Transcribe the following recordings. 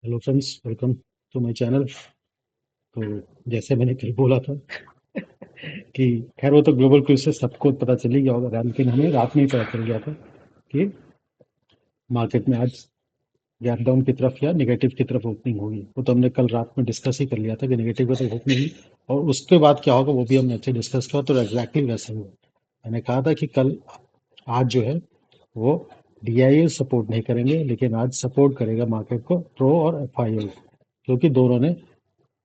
Hello friends, welcome to my channel. तो जैसे मैंने कल बोला था कि खैर वो तो ग्लोबल क्रूज से सबको पता चल ही गया होगा, लेकिन हमें रात में ही पता चल गया था कि मार्केट में आज गैप डाउन की तरफ या नेगेटिव की तरफ ओपनिंग होगी। वो तो हमने कल रात में डिस्कस ही कर लिया था कि नेगेटिव की तरफ ओपनिंग हुई, और उसके बाद क्या होगा वो भी हमने अच्छे डिस्कस किया। तो एग्जैक्टली वैसा ही हुआ। मैंने कहा था कि कल आज जो है वो डीआईएल सपोर्ट नहीं करेंगे, लेकिन आज सपोर्ट करेगा मार्केट को प्रो और एफआईएल, क्योंकि दोनों ने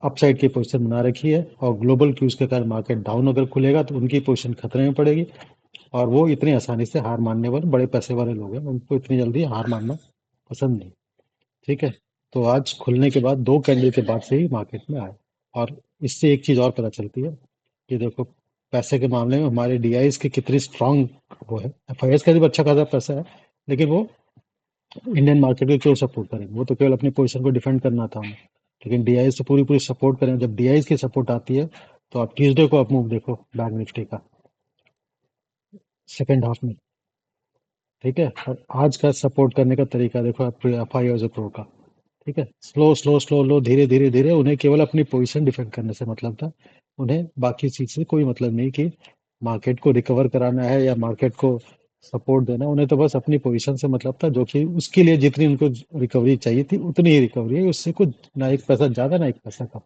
अपसाइड की पोजीशन बना रखी है। और ग्लोबल क्यूज के कारण मार्केट डाउन अगर खुलेगा तो उनकी पोजीशन खतरे में पड़ेगी, और वो इतनी आसानी से हार मानने वाले बड़े पैसे वाले लोग हैं, उनको इतनी जल्दी हार मानना पसंद नहीं। ठीक है। तो आज खुलने के बाद दो कैंडल के बाद से ही मार्केट में आए। और इससे एक चीज और पता चलती है कि देखो, पैसे के मामले में हमारे डीआईएस की कितनी स्ट्रांग वो है। एफआईएस का भी अच्छा खासा पैसा है, लेकिन वो इंडियन मार्केट को क्यों सपोर्ट करेंगे? वो तो केवल अपनी पोजीशन को डिफेंड करना था हमें। लेकिन डीआईएस से पूरी पूरी सपोर्ट करें। जब डीआईएस की सपोर्ट आती है तो आप ट्यूसडे को अप मूव देखो बैंक निफ्टी का, सेकेंड हाफ में। ठीक है। और आज का सपोर्ट करने का तरीका देखो आप एफ आई और प्रो का। ठीक है। स्लो स्लो स्लो लो, धीरे धीरे धीरे। उन्हें केवल अपनी पोजीशन डिफेंड करने से मतलब था। उन्हें बाकी चीज से कोई मतलब नहीं कि मार्केट को रिकवर कराना है या मार्केट को सपोर्ट देना। उन्हें तो बस अपनी पोजीशन से मतलब था, जो कि उसके लिए जितनी उनको रिकवरी चाहिए थी उतनी ही रिकवरी है। उससे कुछ ना एक पैसा ज्यादा ना एक पैसा कम।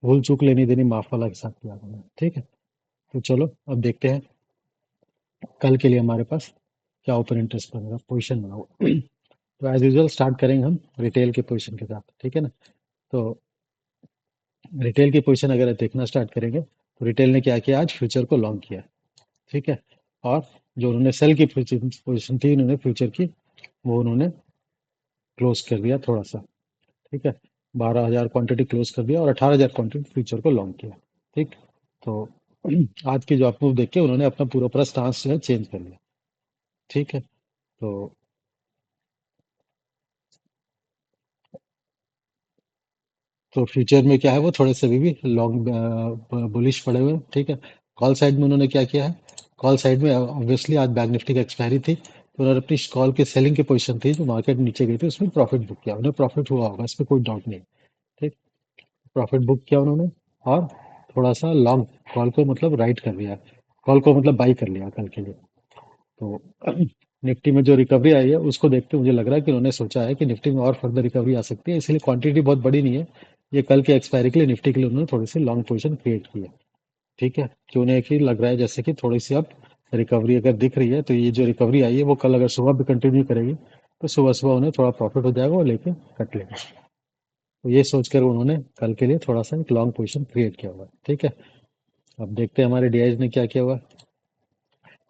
भूल चूक लेनी देनी माफ वाला हिसाब किया उन्होंने। ठीक है। तो चलो अब देखते हैं कल के लिए हमारे पास क्या ओपन इंटरेस्ट बनेगा, पोजीशन बनाओ। तो एज यूजुअल स्टार्ट करेंगे हम रिटेल के पोजीशन के साथ। ठीक है ना। तो रिटेल की पोजीशन अगर देखना स्टार्ट करेंगे तो रिटेल ने क्या किया, आज फ्यूचर को लॉन्ग किया। ठीक है। और जो उन्होंने सेल की पोजीशन थी उन्होंने फ्यूचर की, वो उन्होंने क्लोज कर दिया थोड़ा सा। ठीक है। 12,000 क्वांटिटी क्लोज कर दिया और 18,000 क्वांटिटी फ्यूचर को लॉन्ग किया। ठीक। तो आज की जो आप मूव देख के उन्होंने अपना पूरा पूरा स्टांस जो है चेंज कर लिया। ठीक है। तो फ्यूचर में क्या है, वो थोड़े से अभी भी लॉन्ग बुलिश पड़े हुए हैं। ठीक है। कॉल साइड में उन्होंने क्या किया है, कॉल साइड में ऑब्वियसली आज बैंक निफ्टी की एक्सपायरी थी, तो उन्होंने अपनी कॉल की सेलिंग की पोजीशन थी जो मार्केट नीचे गई थी उसमें प्रॉफिट बुक किया। उन्हें प्रॉफिट हुआ होगा, इसमें कोई डाउट नहीं। ठीक। प्रॉफिट बुक किया उन्होंने, और थोड़ा सा लॉन्ग कॉल को मतलब राइट कर लिया, कॉल को मतलब बाई कर लिया कल के लिए। तो निफ्टी में जो रिकवरी आई है उसको देखते मुझे लग रहा है कि उन्होंने सोचा है कि निफ्टी में और फर्दर रिकवरी आ सकती है, इसलिए क्वांटिटी बहुत बड़ी नहीं है। ये कल के एक्सपायरी के लिए निफ्टी के लिए उन्होंने थोड़ी सी लॉन्ग पोजीशन क्रिएट की है। ठीक है। कि उन्हें कि लग रहा है जैसे कि थोड़ी सी अब रिकवरी अगर दिख रही है, तो ये जो रिकवरी आई है वो कल अगर सुबह भी कंटिन्यू करेगी तो सुबह सुबह उन्हें थोड़ा प्रॉफिट हो जाएगा, वो लेके कट लेंगे। तो ये सोचकर उन्होंने कल के लिए थोड़ा सा एक लॉन्ग पोजीशन क्रिएट किया हुआ है। ठीक है। अब देखते हैं हमारे डीआईज ने क्या किया हुआ है।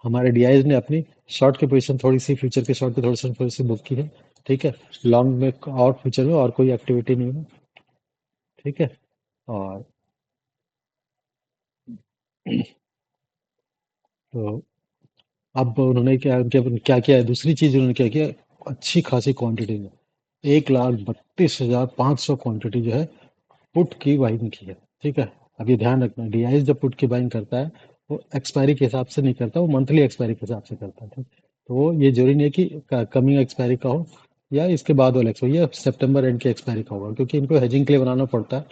हमारे डीआईज ने अपनी शॉर्ट की पोजीशन थोड़ी सी, फ्यूचर के शॉर्ट की थोड़ी सी बुक की है। ठीक है। लॉन्ग में और फ्यूचर में और कोई एक्टिविटी नहीं है। ठीक है। और तो अब उन्होंने क्या किया है, दूसरी चीज उन्होंने क्या किया, अच्छी खासी क्वांटिटी में 1,32,500 क्वांटिटी जो है पुट की बाइंग की है। ठीक है। अब ये ध्यान रखना, डीआईएस जब पुट की बाइंग करता है वो एक्सपायरी के हिसाब से नहीं करता, वो मंथली एक्सपायरी के हिसाब से करता है। ठीक। तो वो ये जरूरी नहीं है कि कमिंग एक्सपायरी का हो या इसके बाद वाला एक्सपायरी, या सितंबर एंड की एक्सपायरी का होगा, क्योंकि इनको हेजिंग के लिए बनाना पड़ता है।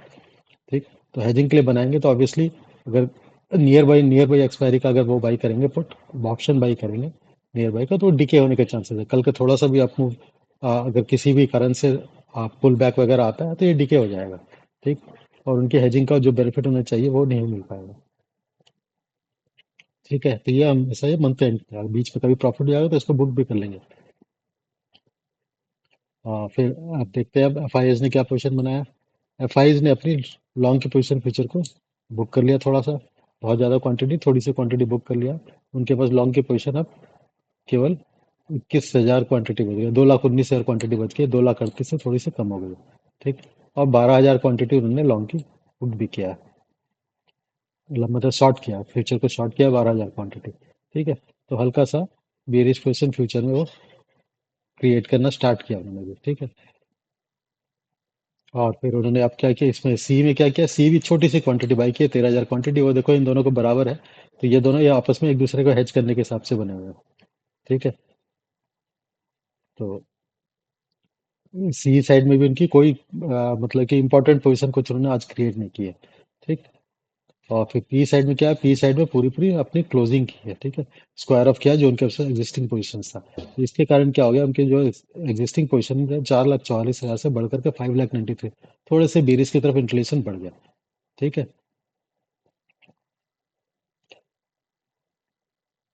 ठीक। तो हेजिंग के लिए बनाएंगे तो ऑब्वियसली अगर नियर बाई एक्सपायरी का अगर वो बाई करेंगे पुट, ऑप्शन बाई करेंगे नियर बाई का, तो डिके होने के चांसेस है। कल का थोड़ा सा भी आप मूव अगर किसी भी कारण से पुल बैक वगैरह आता है तो ये डिके हो जाएगा। ठीक। और उनकी हेजिंग का जो बेनिफिट होना चाहिए वो नहीं मिल पाएगा। ठीक है। तो ये हम ऐसा है मंथ एंड बीच में कभी प्रॉफिट हो जाएगा तो इसको बुक भी कर लेंगे। फिर आप देखते हैं अब एफ ने क्या पोजीशन बनाया। एफ ने अपनी लॉन्ग की पोजीशन फ्यूचर को बुक कर लिया थोड़ा सा, बहुत ज़्यादा क्वांटिटी, थोड़ी सी क्वांटिटी बुक कर लिया। उनके पास लॉन्ग की पोजीशन अब केवल 21,000 क्वांटिटी बच गई, 2,19,000 क्वांटिटी बच गई, 2,38,000 से थोड़ी सी कम हो गई। ठीक। और 12,000 क्वांटिटी उन्होंने लॉन्ग की बुक भी किया है, मतलब शॉर्ट किया, फ्यूचर को शॉर्ट किया 12,000 क्वांटिटी। ठीक है। तो हल्का सा बेरिश पोजीशन फ्यूचर में वो क्रिएट करना स्टार्ट किया उन्होंने भी। ठीक है। और फिर उन्होंने अब क्या किया, इसमें सी में क्या किया, सी भी छोटी सी क्वांटिटी बाई की है, 13,000 क्वांटिटी। वो देखो इन दोनों को बराबर है, तो ये दोनों ये आपस में एक दूसरे को हेज करने के हिसाब से बने हुए हैं। ठीक है। तो सी साइड में भी उनकी कोई मतलब कि इंपॉर्टेंट पोजीशन कुछ उन्होंने आज क्रिएट नहीं की है। ठीक। और फिर पी साइड में क्या है, पी साइड में पूरी पूरी अपनी क्लोजिंग की है। ठीक है। स्क्वायर ऑफ किया जो उनके एग्जिस्टिंग पोजीशन था। इसके कारण क्या हो गया, उनके जो एग्जिस्टिंग पोजीशन है 4,44,000 से बढ़कर के 5,93 थोड़े से बेरिश की तरफ इंक्लेशन बढ़ गया। ठीक है।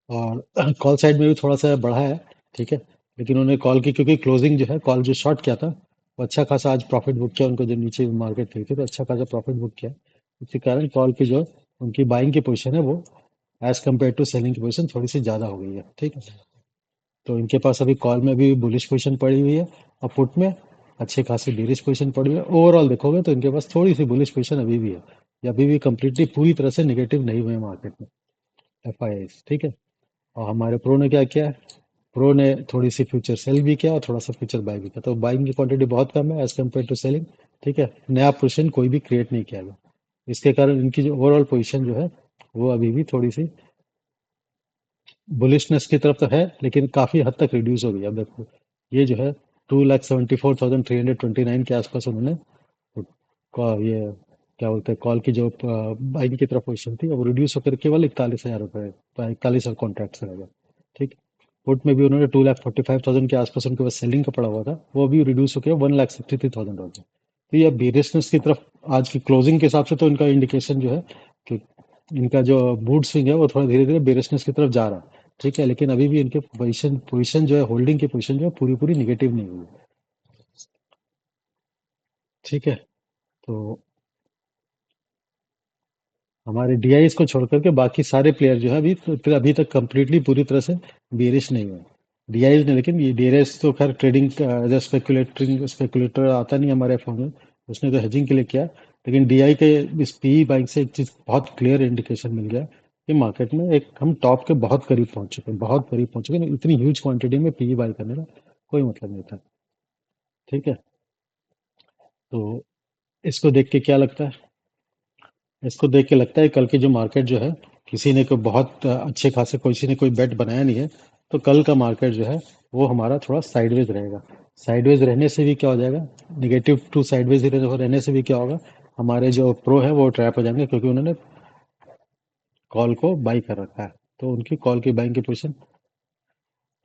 और कॉल साइड में भी थोड़ा सा बढ़ा है। ठीक है। लेकिन उन्होंने कॉल की, क्योंकि क्लोजिंग जो है, कॉल जो शॉर्ट किया था वो अच्छा खासा आज प्रॉफिट बुक किया, उनको जब नीचे मार्केट गई थी तो अच्छा खासा प्रॉफिट बुक किया। इसी कारण कॉल की जो उनकी बाइंग की पोजीशन है वो एज कम्पेयर टू सेलिंग की पोजीशन थोड़ी सी ज़्यादा हो गई है। ठीक है। तो इनके पास अभी कॉल में भी बुलिश पोजीशन पड़ी हुई है और पुट में अच्छे खासी बेरिश पोजीशन पड़ी हुई है। ओवरऑल देखोगे तो इनके पास थोड़ी सी बुलिश पोजीशन अभी भी है, ये अभी भी कंप्लीटली पूरी तरह से निगेटिव नहीं हुए मार्केट में, एफ आई आई। ठीक है। और हमारे प्रो ने क्या किया, प्रो ने थोड़ी सी फ्यूचर सेल भी किया और थोड़ा सा फ्यूचर बाय भी किया, तो बाइंग की क्वांटिटी बहुत कम है एज कम्पेयर टू सेलिंग। ठीक है। नया पोजीशन कोई भी क्रिएट नहीं किया गया। इसके कारण इनकी जो ओवरऑल पोजीशन जो है वो अभी भी थोड़ी सी बुलिशनेस की तरफ तो है, लेकिन काफी हद तक रिड्यूस हो गई। अब देखो ये जो है 2,74,329 के आसपास उन्होंने ये क्या बोलते हैं, कॉल की जो बाइंग की तरफ पोजीशन थी, अब रिड्यूस होकर केवल 41,000 रुपये, 41 कॉन्ट्रैक्ट रह गए। ठीक। पुट में भी उन्होंने 2,45,000 के आसपास उनके पास सेलिंग का पड़ा हुआ था, वो भी रिड्यूस होकर 1,63,000 हो गया। तो ये बेरिशनेस की तरफ आज की क्लोजिंग के हिसाब से तो इनका इंडिकेशन जो है कि इनका जो मूड स्विंग है वो थोड़ा धीरे धीरे बेरिशनेस की तरफ जा रहा है। ठीक है। लेकिन अभी भी इनके पोजीशन पोजीशन जो है, होल्डिंग की पोजीशन जो है पूरी पूरी निगेटिव नहीं हुई है। ठीक है। तो हमारे डीआईएस को छोड़ करके बाकी सारे प्लेयर जो है अभी तक कंप्लीटली पूरी तरह से बेरिश नहीं हुए। डीआईएस ने, लेकिन ये डीआईएस तो खैर ट्रेडिंग एज ए स्पेकुलेटर आता नहीं हमारे फोन में, उसने तो हेजिंग के लिए किया। लेकिन डीआई के इस पीई बाइंग से एक चीज बहुत क्लियर इंडिकेशन मिल गया कि मार्केट में एक हम टॉप के बहुत करीब पहुंच चुके हैं, बहुत करीब पहुंच चुके हैं। इतनी ह्यूज क्वांटिटी में पीई बाई करने का कोई मतलब नहीं था। ठीक है। तो इसको देख के क्या लगता है, इसको देख के लगता है कल की जो मार्केट जो है, किसी ने कोई बहुत अच्छे खासे किसी ने कोई बेट बनाया नहीं है, तो कल का मार्केट जो है वो हमारा थोड़ा साइडवेज रहेगा। साइडवेज रहने से भी क्या हो जाएगा, निगेटिव टू साइडवेज रहने से भी क्या होगा, हमारे जो प्रो है वो ट्रैप हो जाएंगे, क्योंकि उन्होंने कॉल को बाई कर रखा है। तो उनकी कॉल की बाइंग की पोजीशन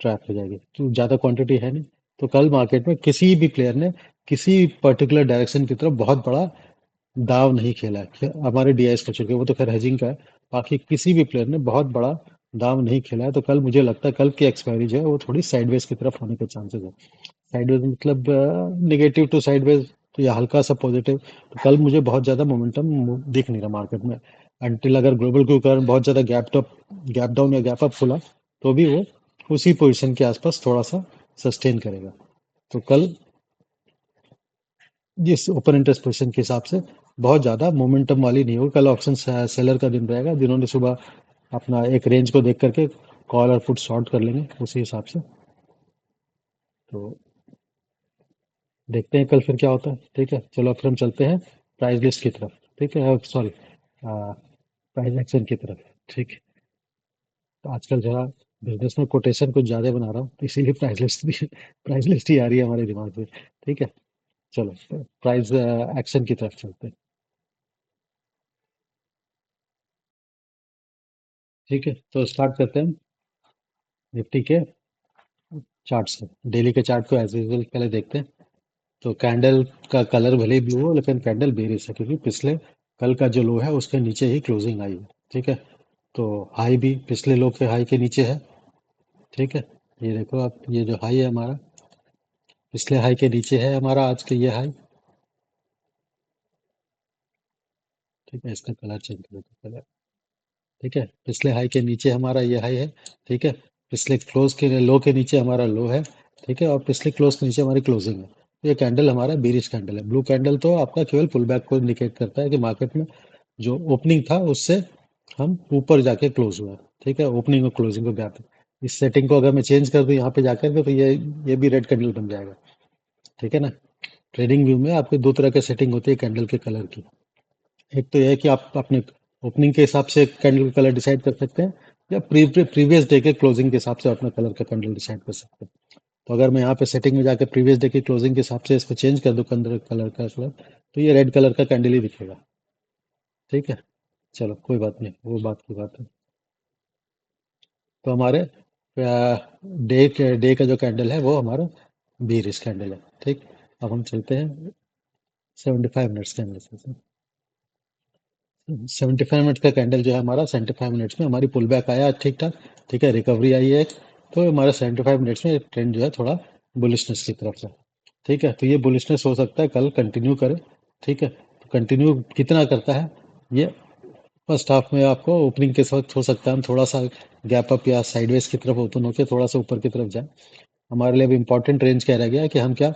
ट्रैप हो जाएगी, तो ज़्यादा क्वांटिटी है नहीं। तो कल मार्केट में किसी भी प्लेयर ने किसी पर्टिकुलर डायरेक्शन की तरफ बहुत बड़ा दाव नहीं खेला है, हमारे डीआईएस को चुके वो तो खैर हेजिंग का है। बाकी किसी भी प्लेयर ने बहुत बड़ा दाव नहीं खेला है, तो कल मुझे लगता है कल की एक्सपायरी जो है वो थोड़ी साइडवेज की तरफ होने के चांसेस है। साइडवेज मतलब निगेटिव टू साइडवेज, तो या हल्का सा पॉजिटिव। तो कल मुझे बहुत ज्यादा मोमेंटम दिख नहीं रहा मार्केट में, अंटिल अगर ग्लोबल के कारण बहुत ज्यादा गैप डाउन या गैप अप खुला तो भी वो उसी पोजीशन के आसपास थोड़ा सा सस्टेन करेगा। तो कल जिस ओपन इंटरेस्ट पोजीशन के हिसाब से बहुत ज़्यादा मोमेंटम वाली नहीं होगी। कल ऑप्शन सेलर का दिन रहेगा, जिन्होंने सुबह अपना एक रेंज को देख करके कॉल और पुट शॉर्ट कर लेंगे उसी हिसाब से। तो देखते हैं कल फिर क्या होता है। ठीक है। चलो फिर हम चलते हैं प्राइस लिस्ट की तरफ। ठीक है, सॉरी, प्राइस एक्शन की तरफ। ठीक है। तो आजकल जरा बिजनेस में कोटेशन कुछ ज़्यादा बना रहा हूँ, तो इसीलिए प्राइस लिस्ट भी प्राइस लिस्ट ही आ रही है हमारे दिमाग में। ठीक है। चलो प्राइस एक्शन की तरफ चलते हैं। ठीक है, तो स्टार्ट करते हैं निफ्टी के चार्ट से। डेली के चार्ट को एज यूजल पहले देखते हैं। तो कैंडल का कलर भले ही ब्लू हो, लेकिन कैंडल बेरिश है, क्योंकि पिछले कल का जो लो है उसके नीचे ही क्लोजिंग आई है। ठीक है। तो हाई भी पिछले लो के हाई के नीचे है। ठीक है। ये देखो आप, ये जो हाई है हमारा पिछले हाई के नीचे है, हमारा आज के ये हाई। ठीक है, इसका कलर चेंज कर देते हैं। ठीक है, पिछले हाई के नीचे हमारा ये हाई है। ठीक है। पिछले क्लोज के लो के नीचे हमारा लो है। ठीक है। और पिछले क्लोज के नीचे हमारी क्लोजिंग है। तो ये कैंडल हमारा बीरिश कैंडल है। ब्लू कैंडल तो आपका केवल पुल बैक को इंडिकेट करता है कि मार्केट में जो ओपनिंग था उससे हम ऊपर जाके क्लोज हुआ। ठीक है, ओपनिंग और क्लोजिंग को गैप। इस सेटिंग को अगर मैं चेंज कर दूं यहाँ पे जाकर के, तो ये भी रेड कैंडल बन जाएगा। ठीक है ना। ट्रेडिंग व्यू में आपके दो तरह की सेटिंग होती है कैंडल के कलर की। एक तो यह है कि आप अपने ओपनिंग के हिसाब से कैंडल का कलर डिसाइड कर सकते हैं, या प्रीवियस डे के क्लोजिंग के हिसाब से अपना कलर का कैंडल डिसाइड कर सकते हैं। तो अगर मैं यहाँ पे सेटिंग में जाकर प्रीवियस डे की क्लोजिंग के हिसाब से इसको चेंज कर दूं कलर का कलर, तो ये रेड कलर का कैंडल ही दिखेगा। ठीक है, चलो कोई बात नहीं, वो बात की बात है। तो हमारे डे का जो कैंडल है वो हमारा बीरिश कैंडल है। ठीक, अब हम चलते हैं 75 मिनट्स कैंडल से। 75 मिनट का कैंडल जो है हमारा 75 मिनट्स में हमारी पुल बैक आया ठीक ठाक। ठीक है, रिकवरी आई है एक। तो हमारा 75 मिनट्स में ट्रेंड जो है थोड़ा बुलिशनेस की तरफ से। ठीक है, तो ये बुलिशनेस हो सकता है कल कंटिन्यू करे। ठीक है, तो कंटिन्यू कितना करता है ये, फर्स्ट हाफ में आपको ओपनिंग के वक्त हो सकता है हम थोड़ा सा गैप अप या साइडवेज की तरफ ओपन होकर थोड़ा सा ऊपर की तरफ जाए। हमारे लिए अब इंपॉर्टेंट रेंज क्या रह गया है कि हम क्या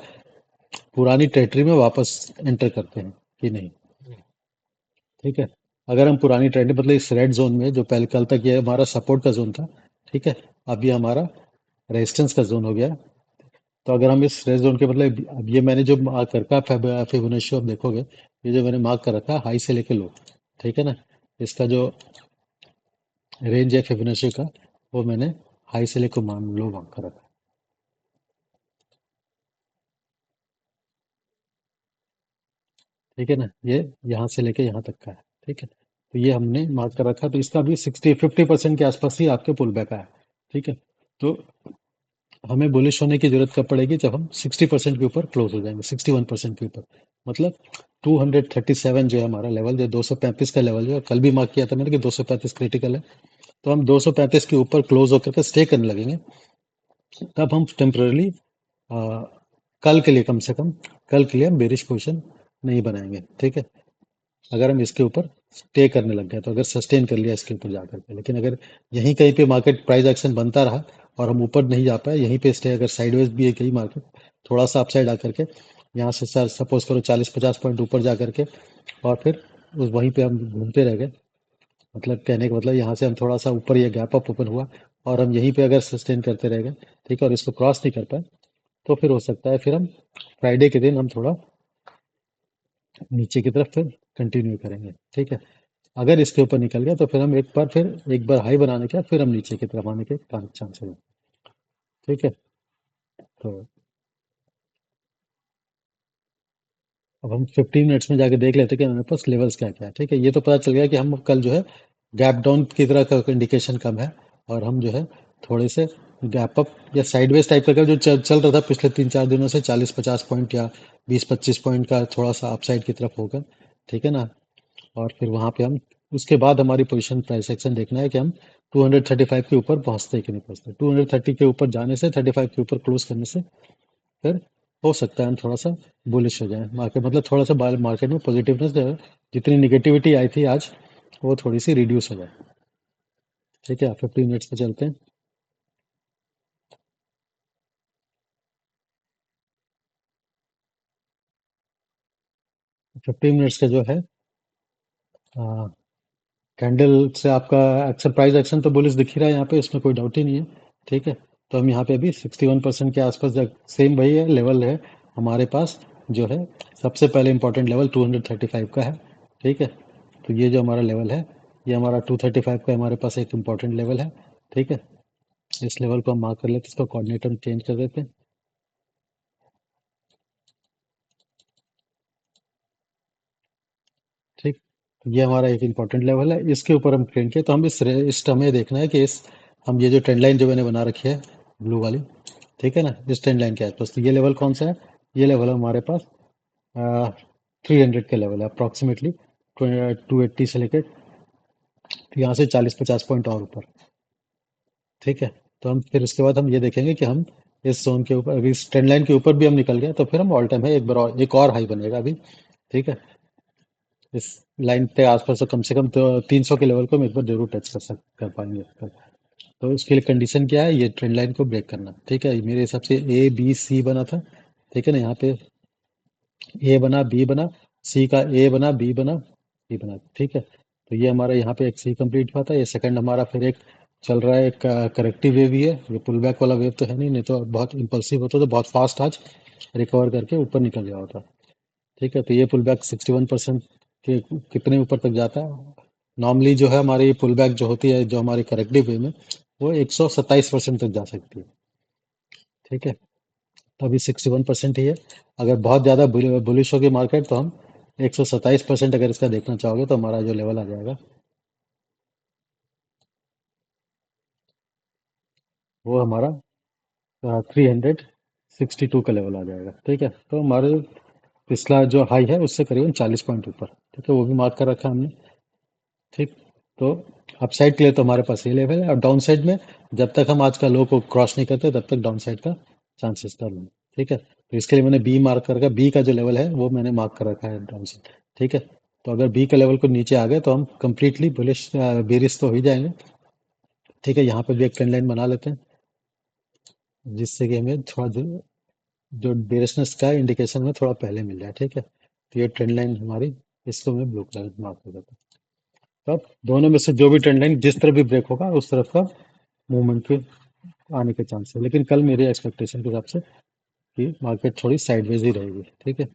पुरानी टेरिटरी में वापस एंटर करते हैं कि नहीं। ठीक है, अगर हम पुरानी ट्रेंड मतलब इस रेड जोन में जो पहले कल तक ये हमारा सपोर्ट का जोन था। ठीक है, अब ये हमारा रेजिस्टेंस का जोन हो गया। तो अगर हम इस रेड जोन के मतलब अब ये मैंने जो मार्क कर रखा है फिबोनाची, आप देखोगे ये जो मैंने मार्क कर रखा है हाई से लेके लो। ठीक है ना, इसका जो रेंज है फिबोनाची का, वो मैंने हाई से लेकर मान लो मार्क कर रखा है। ठीक है ना, ये यहाँ से लेके यहाँ तक का है। ठीक है, तो ये हमने मार्क कर रखा है, तो इसका भी 50% के आसपास ही आपके पुल बैक आया। ठीक है, तो हमें बुलिश होने की जरूरत कब पड़ेगी, जब हम 60% के ऊपर क्लोज हो जाएंगे, 61% के ऊपर। मतलब 237 जो है हमारा लेवल, जो 235 का लेवल जो है कल भी मार्क किया था मैंने कि 235 क्रिटिकल है। तो हम 235 के ऊपर क्लोज होकर के स्टे करने लगेंगे, तब हम टेम्पररी कल के लिए कम से कम कल के लिए हम बेरिश पोजिशन नहीं बनाएंगे। ठीक है, अगर हम इसके ऊपर स्टे करने लग गए तो, अगर सस्टेन कर लिया इसके ऊपर जाकर के, लेकिन अगर यहीं कहीं पे मार्केट प्राइस एक्शन बनता रहा और हम ऊपर नहीं जा पाए, यहीं पे स्टे, अगर साइडवेज भी है कहीं मार्केट थोड़ा सा अपसाइड आकर के यहाँ से सर सपोज करो 40-50 पॉइंट ऊपर जा करके, और फिर उस वहीं पे हम घूमते रह गए, मतलब कहने का मतलब यहाँ से हम थोड़ा सा ऊपर ये गैप अप ओपन हुआ और हम यहीं पे अगर सस्टेन करते रह गए, ठीक है, और इसको क्रॉस नहीं कर पाए, तो फिर हो सकता है फिर हम फ्राइडे के दिन हम थोड़ा नीचे की तरफ फिर कंटिन्यू करेंगे। ठीक है, अगर इसके ऊपर निकल गया तो फिर हम एक बार हाई बनाने के बाद फिर हम नीचे की तरफ आने के चांसेस हैं। ठीक है, तो अब हम 15 मिनट्स में जाके देख लेते हैं कि हमारे पास लेवल्स क्या क्या है। ठीक है, ये तो पता चल गया कि हम कल जो है गैप डाउन की तरह का इंडिकेशन कम है, और हम जो है थोड़े से गैप अप या साइडवेज टाइप का जो चल रहा था पिछले 3-4 दिनों से, 40-50 पॉइंट या 20-25 पॉइंट का थोड़ा सा अपसाइड की तरफ होगा। ठीक है ना, और फिर वहां पे हम उसके बाद हमारी पोजीशन प्राइस एक्शन देखना है कि हम 235 के ऊपर पहुंचते कि नहीं पहुंचते। 230 के ऊपर जाने से, 35 के ऊपर क्लोज करने से फिर हो सकता है हम थोड़ा सा बुलिश हो जाए मार्केट, मतलब थोड़ा सा मार्केट में पॉजिटिवनेस जो है, जितनी निगेटिविटी आई थी आज, वो थोड़ी सी रिड्यूस हो जाए। ठीक है, 15 मिनट्स पे चलते हैं। 15 मिनट्स का जो है कैंडल से आपका एक्शन प्राइस एक्शन तो बुलिश दिख ही रहा है यहाँ पे, इसमें कोई डाउट ही नहीं है। ठीक है, तो हम यहाँ पे अभी 61% के आसपास, जब सेम वही है लेवल है हमारे पास जो है, सबसे पहले इंपॉर्टेंट लेवल 235 का है। ठीक है, तो ये जो हमारा लेवल है, ये हमारा 235 का हमारे पास एक इंपॉर्टेंट लेवल है। ठीक है, इस लेवल को हम मार्क कर लेते हैं, इसको कोऑर्डिनेट हम चेंज कर देते हैं। ठीक, तो ये हमारा एक इंपॉर्टेंट लेवल है, इसके ऊपर हम ट्रेंड किए, तो हम इस हमें देखना है कि इस हम ये जो ट्रेंड लाइन जो मैंने बना रखी है ब्लू वाली, ठीक है ना, इस ट्रेंड लाइन के आसपास, तो ये लेवल कौन सा है, ये लेवल है हमारे पास 300 का लेवल है अप्रॉक्सीमेटली, 280 से लेकर यहाँ से 40-50 पॉइंट और ऊपर। ठीक है, तो हम फिर उसके बाद हम ये देखेंगे कि हम इस जोन के ऊपर, अगर इस ट्रेंड लाइन के ऊपर भी हम निकल गए तो फिर हम ऑल टाइम है एक बार एक और हाई बनेगा अभी। ठीक है, इस लाइन के आसपास तो कम से कम तो 300 के लेवल को हम एक बार जरूर टच कर पाएंगे। तो उसके लिए कंडीशन क्या है, ये ट्रेंड लाइन को ब्रेक करना। ठीक है, मेरे हिसाब से A B C बना था। ठीक है ना, यहाँ पे ए बना, बी बना, सी का ए बना, बी बना, सी बना। ठीक है, तो ये हमारा यहाँ पे एक सी कंप्लीट हुआ था, ये सेकंड हमारा फिर एक चल रहा है, एक करेक्टिव वेव ही है, ये पुल बैक वाला वेव तो है नहीं, नहीं तो बहुत इम्पल्सिव होता तो बहुत फास्ट आज रिकवर करके ऊपर निकल गया होता। ठीक है, तो ये पुल बैक 61% के कितने ऊपर तक जाता है, नॉर्मली जो है हमारी पुल बैक जो होती है जो हमारी करेक्टिव वे में, वो 127% तक जा सकती है। ठीक है, अभी 61% ही है। अगर बहुत ज़्यादा बुलिश होगी मार्केट तो हम 127% अगर इसका देखना चाहोगे तो हमारा जो लेवल आ जाएगा वो हमारा 362 का लेवल आ जाएगा। ठीक है, तो हमारे पिछला जो हाई है उससे करीबन 40 पॉइंट ऊपर। ठीक है, वो भी मार्क कर रखा है हमने। ठीक, तो अपसाइड के लिए तो हमारे पास ये लेवल है, और डाउन साइड में जब तक हम आज का लो को क्रॉस नहीं करते तब तक डाउन साइड का चांसेस कम है। ठीक है, तो इसके लिए मैंने बी मार्क कर रखा, बी का जो लेवल है वो मैंने मार्क कर रखा है डाउन साइड। ठीक है, तो अगर बी का लेवल को नीचे आ गए तो हम कंप्लीटली बुलिश बेरिश तो हो ही जाएंगे। ठीक है, यहाँ पे भी एक ट्रेंड लाइन बना लेते हैं जिससे कि हमें थोड़ा जो बेरिशनेस का इंडिकेशन में थोड़ा पहले मिल जाए। ठीक है, तो ये ट्रेंड लाइन हमारी, इसको मैं ब्लू कलर में मार्क कर देता हूँ। तो अब दोनों में से जो भी ट्रेंड लाइन जिस तरफ भी ब्रेक होगा उस तरफ का मूवमेंट के आने के चांस है, लेकिन कल मेरे एक्सपेक्टेशन के हिसाब से कि मार्केट थोड़ी साइडवेज ही रहेगी। ठीक है,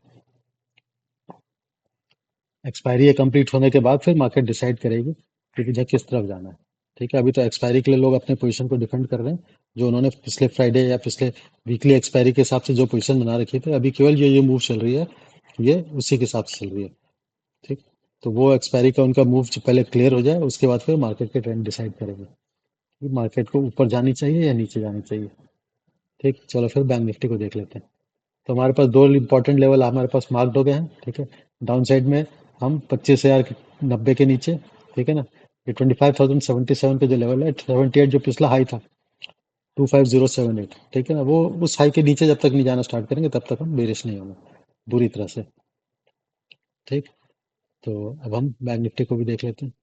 एक्सपायरी कंप्लीट होने के बाद फिर मार्केट डिसाइड करेगी कि मुझे किस तरफ जाना है। ठीक है, अभी तो एक्सपायरी के लिए लोग अपने पोजीशन को डिफेंड कर रहे हैं, जो उन्होंने पिछले फ्राइडे या पिछले वीकली एक्सपायरी के हिसाब से जो पोजीशन बना रखी थी, अभी केवल ये मूव चल रही है, ये उसी के हिसाब से चल रही है। ठीक, तो वो एक्सपायरी का उनका मूव पहले क्लियर हो जाए, उसके बाद फिर मार्केट के ट्रेंड डिसाइड करेंगे कि मार्केट को ऊपर जानी चाहिए या नीचे जानी चाहिए। ठीक, चलो फिर बैंक निफ्टी को देख लेते हैं। तो हमारे पास दो इंपॉर्टेंट लेवल हमारे पास मार्क्ड हो गए हैं। ठीक है, डाउन साइड में हम 25,090 के नीचे, ठीक है ना, ये 25,077 के जो लेवल है, 78 जो पिछला हाई था, 25078, ठीक है ना, वो उस हाई के नीचे जब तक नहीं जाना स्टार्ट करेंगे तब तक हम बेरिश नहीं होंगे बुरी तरह से। ठीक, तो अब हम बैंक निफ्टी को भी देख लेते हैं।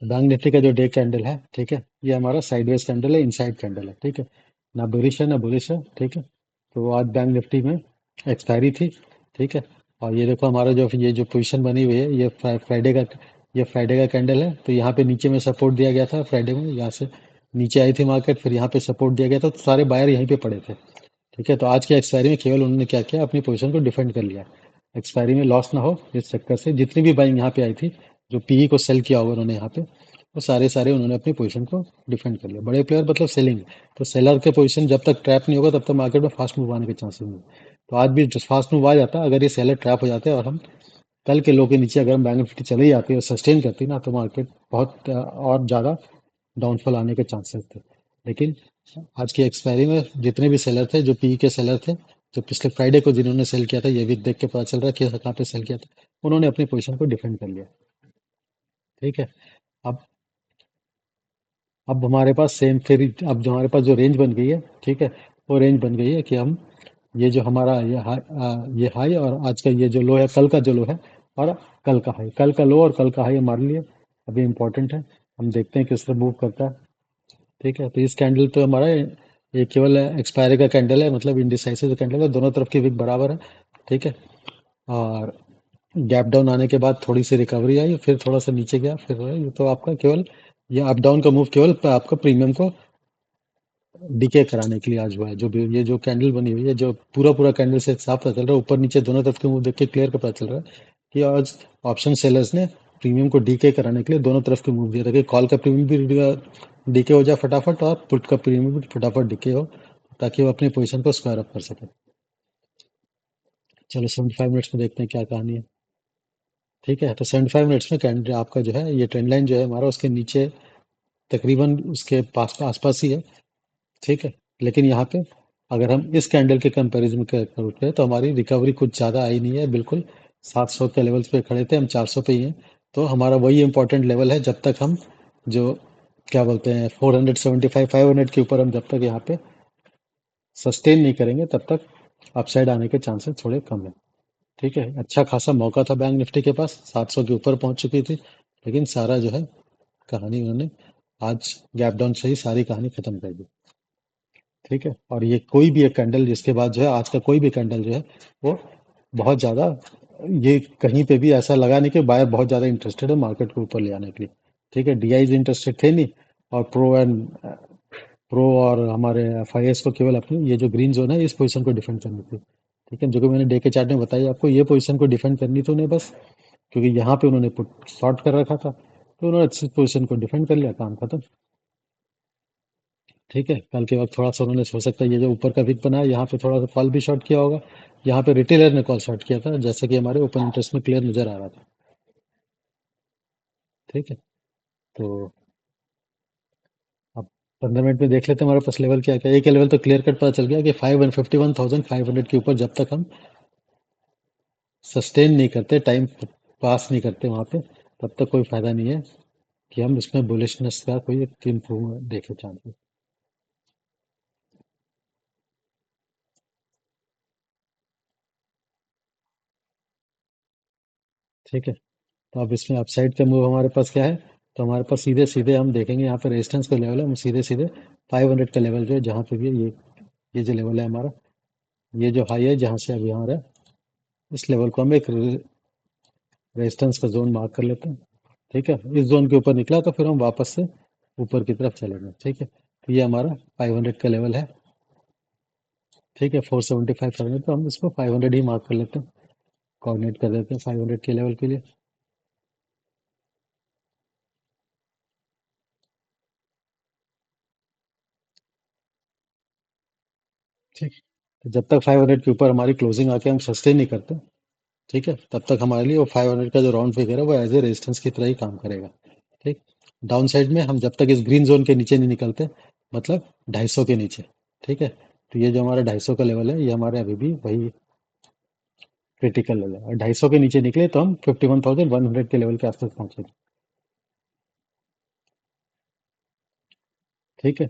तो बैंक निफ्टी का जो डे कैंडल है, ठीक है, ये हमारा साइडवेज कैंडल है, इनसाइड कैंडल है। ठीक है, ना बेरिश है ना बुलिश है। ठीक है, तो आज बैंक निफ्टी में एक्सपायरी थी। ठीक है, और ये देखो हमारा जो ये जो पोजीशन बनी हुई है, ये फ्राइडे का, ये फ्राइडे का कैंडल है। तो यहाँ पे नीचे में सपोर्ट दिया गया था फ्राइडे में, यहाँ से नीचे आई थी मार्केट, फिर यहाँ पे सपोर्ट दिया गया था, तो सारे बायर यहीं पे पड़े थे। ठीक है, तो आज की एक्सपायरी में केवल उन्होंने क्या किया, अपनी पोजीशन को डिफेंड कर लिया। एक्सपायरी में लॉस ना हो इस चक्कर से जितनी भी बाइंग यहाँ पे आई थी, जो पीई को सेल किया होगा उन्होंने यहाँ पे, वो सारे सारे उन्होंने अपनी पोजीशन को डिफेंड कर लिया। बड़े प्लेयर मतलब सेलिंग, तो सेलर के पोजीशन जब तक ट्रैप नहीं होगा तब तक मार्केट में फास्ट मूव आने के चांसेस नहीं। तो आज भी फास्ट मूव आ जाता अगर ये सेलर ट्रैप हो जाते और हम कल के लो के नीचे अगर हम बैंक निफ्टी चली जाती और सस्टेन करती ना, तो मार्केट बहुत और ज़्यादा डाउनफॉल आने के चांसेस थे। लेकिन आज की एक्सपायरी में जितने भी सेलर थे, जो पी के सेलर थे, जो पिछले फ्राइडे को जिन्होंने सेल किया था, ये भी देख के पता चल रहा है कि कहाँ पे सेल किया था, उन्होंने अपनी पोजीशन को डिफेंड कर लिया। ठीक है, अब अब हमारे पास सेम फिर, अब जो हमारे पास जो रेंज बन गई है, ठीक है, वो रेंज बन गई है कि हम ये जो हमारा ये हाई और आज का ये जो लो है, कल का जो लो है, और कल का हाई, कल का लो और कल का हाई हमारे लिए अभी इम्पोर्टेंट है। हम देखते हैं किस तरह मूव करता है। ठीक है, तो इस कैंडल तो हमारा ये केवल एक्सपायरी का कैंडल है, मतलब इनडिसाइसिव कैंडल है, दोनों तरफ की विक बराबर है। ठीक है, और गैप डाउन आने के बाद थोड़ी सी रिकवरी आई, फिर थोड़ा सा नीचे गया, फिर ये तो आपका केवल ये अप डाउन का मूव केवल आपका प्रीमियम को डीके कराने के लिए आज हुआ है। जो भी ये जो कैंडल बनी हुई है, जो पूरा पूरा कैंडल से साफ पता चल रहा है, ऊपर नीचे दोनों तरफ के मूव देख के क्लियर का पता चल रहा है कि आज ऑप्शन सेलर्स ने प्रीमियम को डीके कराने के लिए दोनों तरफ के मूव दिया था कि कॉल का प्रीमियम भी डीके हो जाए फटाफट और पुट का प्रीमियम भी फटाफट डीके हो, ताकि वो अपनी पोजीशन को स्क्वायर अप कर सके। चलो 75 मिनट्स में देखते हैं क्या कहानी है। ठीक है, तो 75 मिनट्स में कैंडल आपका जो है, ये ट्रेंड लाइन जो है हमारा, उसके नीचे तकरीबन उसके पास आसपास ही है। ठीक है, लेकिन यहाँ पे अगर हम इस कैंडल के कंपैरिजन करते हैं तो हमारी रिकवरी कुछ ज़्यादा आई नहीं है, बिल्कुल 700 के लेवल्स पे खड़े थे, हम 400 पे ही हैं। तो हमारा वही इंपॉर्टेंट लेवल है, जब तक हम जो क्या बोलते हैं 475 500 के ऊपर हम जब तक यहाँ पे सस्टेन नहीं करेंगे तब तक अपसाइड आने के चांसेस थोड़े कम है। ठीक है, अच्छा खासा मौका था बैंक निफ्टी के पास, 700 के ऊपर पहुंच चुकी थी, लेकिन सारा जो है कहानी उन्होंने आज गैप डाउन से ही सारी कहानी खत्म कर दी। ठीक है, और ये कोई भी एक कैंडल जिसके बाद जो है, आज का कोई भी कैंडल जो है वो बहुत ज़्यादा, ये कहीं पे भी ऐसा लगा नहीं कि बायर बहुत ज़्यादा इंटरेस्टेड है मार्केट को ऊपर ले आने के लिए। ठीक है, डीआईज इंटरेस्टेड थे नहीं, और प्रो और हमारे एफआईएस को केवल अपनी ये जो ग्रीन जोन है इस पोजीशन को डिफेंड करनी थी। ठीक है, जो कि मैंने डे के चार्ट में बताई आपको, ये पोजीशन को डिफेंड करनी थी उन्हें बस, क्योंकि यहाँ पे उन्होंने पुट शॉर्ट कर रखा था। तो उन्होंने अच्छी पोजीशन को डिफेंड कर लिया, काम खत्म। ठीक है, कल के वक्त थोड़ा सा उन्होंने, हो सकता है ये जो ऊपर का विक बना है यहाँ पे थोड़ा सा कॉल भी शॉर्ट किया होगा। यहाँ पे रिटेलर ने कॉल शॉर्ट किया था, जैसे कि हमारे ओपन इंटरेस्ट में क्लियर नजर आ रहा था। ठीक है, तो अब 15 मिनट में देख लेते हैं हमारे पास लेवल क्या क्या। एक लेवल तो क्लियर कट पता चल गया कि 51,500 के ऊपर जब तक हम सस्टेन नहीं करते, टाइम पास नहीं करते वहां पे, तब तक कोई फायदा नहीं है कि हम इसमें बुलिशनेस का कोई इम्प्रूवमेंट देखे चांसेस। ठीक है, तो अब इसमें अपसाइड का मूव हमारे पास क्या है, तो हमारे पास सीधे सीधे हम देखेंगे यहाँ पे रेजिस्टेंस का लेवल है, हम सीधे सीधे 500 का लेवल जो है, जहाँ पे भी है, ये जो लेवल है हमारा, ये जो हाई है जहाँ से अभी हमारा, इस लेवल को हम एक रेजिस्टेंस का जोन मार्क कर लेते हैं। ठीक है, इस जोन के ऊपर निकला तो फिर हम वापस से ऊपर की तरफ चलेंगे। ठीक है, तो ये हमारा 500 का लेवल है। ठीक है, 475 500, तो हम इसको 500 ही मार्क कर लेते हैं, कोऑर्डिनेट कर देते हैं 500 के लेवल के लिए। ठीक, तो जब तक 500 के ऊपर हमारी क्लोजिंग आके हम सस्टेन नहीं करते, ठीक है, तब तक हमारे लिए वो 500 का जो राउंड फिगर है वो एज ए रेजिस्टेंस की तरह ही काम करेगा। ठीक, डाउन साइड में हम जब तक इस ग्रीन जोन के नीचे नहीं निकलते, मतलब 250 के नीचे। ठीक है, तो ये जो हमारा 250 का लेवल है, ये हमारे अभी भी वही क्रिटिकल लेवल है, और 250 के नीचे निकले तो हम 51,100 के लेवल के आसपास पहुंचेंगे। ठीक है,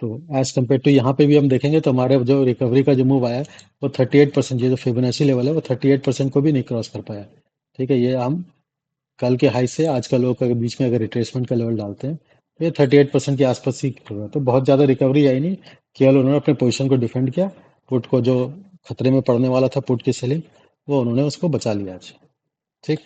तो एज कम्पेयर टू यहाँ पे भी हम देखेंगे तो हमारे जो रिकवरी का जो मूव आया है, वो 38%, ये जो फिबोनाची लेवल है वो 38% को भी नहीं क्रॉस कर पाया। ठीक है, ये हम कल के हाई से आज का लो के बीच में अगर रिट्रेसमेंट का लेवल डालते हैं, तो ये 38% के आसपास ही होगा, तो बहुत ज़्यादा रिकवरी आई नहीं। केवल उन्होंने अपने पोजीशन को डिफेंड किया, पुट को जो खतरे में पड़ने वाला था पुट की सेलिंग, वो उन्होंने उसको बचा लिया आज। ठीक,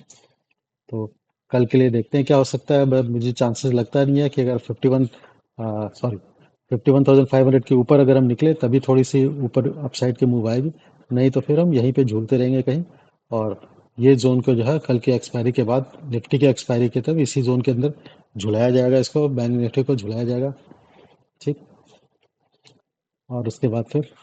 तो कल के लिए देखते हैं क्या हो सकता है। मुझे चांसेस लगता नहीं है कि अगर 51,500 के ऊपर अगर हम निकले तभी थोड़ी सी ऊपर अपसाइड के मूव आएगी, नहीं तो फिर हम यहीं पे झूलते रहेंगे कहीं। और ये जोन को जो है कल की एक्सपायरी के बाद, निफ्टी की एक्सपायरी के तब इसी जोन के अंदर झुलाया जाएगा, इसको बैंक निफ्टी को झुलाया जाएगा। ठीक, और उसके बाद फिर,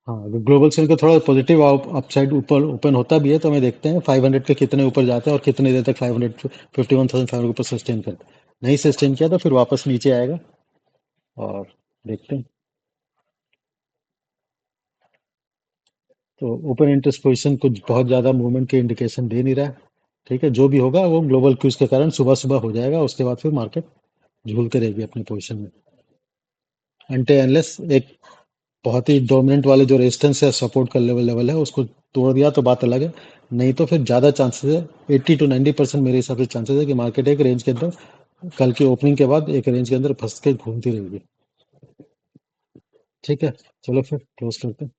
हाँ, ग्लोबल सेल का थोड़ा पॉजिटिव अपसाइड ऊपर ओपन होता भी है, तो हमें देखते हैं 500 के कितने ऊपर जाते हैं और कितने देर तक 500 51,500 के ऊपर सस्टेन करते हैं। नहीं सस्टेन किया तो फिर वापस नीचे आएगा, और देखते हैं। तो ओपन इंटरेस्ट पोजीशन कुछ बहुत ज़्यादा मूवमेंट के इंडिकेशन दे नहीं रहा है। ठीक है, जो भी होगा वो ग्लोबल क्यूज के कारण सुबह सुबह हो जाएगा, उसके बाद फिर मार्केट झूलते रहेगी अपने पोजीशन में, अनटे अनलेस एक बहुत ही डोमिनेंट वाले जो रेजिस्टेंस है, सपोर्ट का लेवल लेवल है, उसको तोड़ दिया तो बात अलग है। नहीं तो फिर ज़्यादा चांसेस है, 80 to 90% मेरे हिसाब से चांसेस है कि मार्केट एक रेंज के अंदर कल की ओपनिंग के बाद एक रेंज के अंदर फंस के घूमती रहेगी। ठीक है, चलो फिर क्लोज करते हैं।